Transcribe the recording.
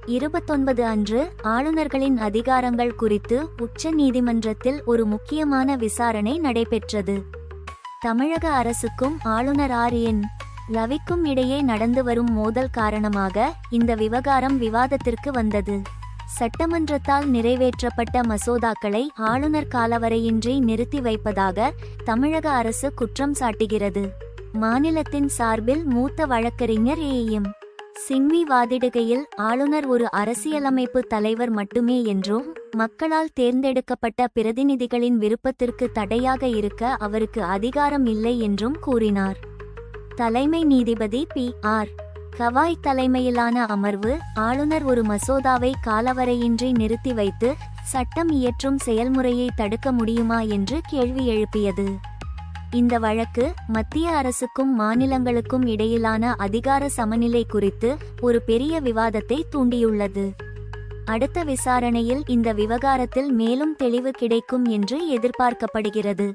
29 அன்று ஆளுநர்களின் அதிகாரங்கள் குறித்து உச்ச நீதிமன்றத்தில் ஒரு முக்கியமான விசாரணை நடைபெற்றது. தமிழக அரசுக்கும் ஆளுநர் என். ரவிக்கும் இடையே நடந்து வரும் மோதல் காரணமாக இந்த விவகாரம் விவாதத்திற்கு வந்தது. சட்டமன்றத்தால் நிறைவேற்றப்பட்ட மசோதாக்களை ஆளுநர் காலவரையின்றி நிறுத்தி வைப்பதாக தமிழக அரசு குற்றம் சாட்டுகிறது. மாநிலத்தின் சார்பில் மூத்த வழக்கறிஞர் எம். சிங்வி வாதிடுகையில், ஆளுநர் ஒரு அரசியலமைப்பு தலைவர் மட்டுமே என்றும் மக்களால் தேர்ந்தெடுக்கப்பட்ட பிரதிநிதிகளின் விருப்பத்திற்கு தடையாக இருக்க அவருக்கு அதிகாரம் இல்லை என்றும் கூறினார். தலைமை நீதிபதி பி.ஆர். கவாய் தலைமையிலான அமர்வு ஆளுநர் ஒரு மசோதாவை காலவரையின்றி நிறுத்தி வைத்து சட்டம் இயற்றும் செயல்முறையை தடுக்க முடியுமா என்று கேள்வி எழுப்பியது. இந்த வழக்கு மத்திய அரசுக்கும் மாநிலங்களுக்கும் இடையிலான அதிகார சமநிலை குறித்து ஒரு பெரிய விவாதத்தை தூண்டியுள்ளது. அடுத்த விசாரணையில் இந்த விவகாரத்தில் மேலும் தெளிவு கிடைக்கும் என்று எதிர்பார்க்கப்படுகிறது.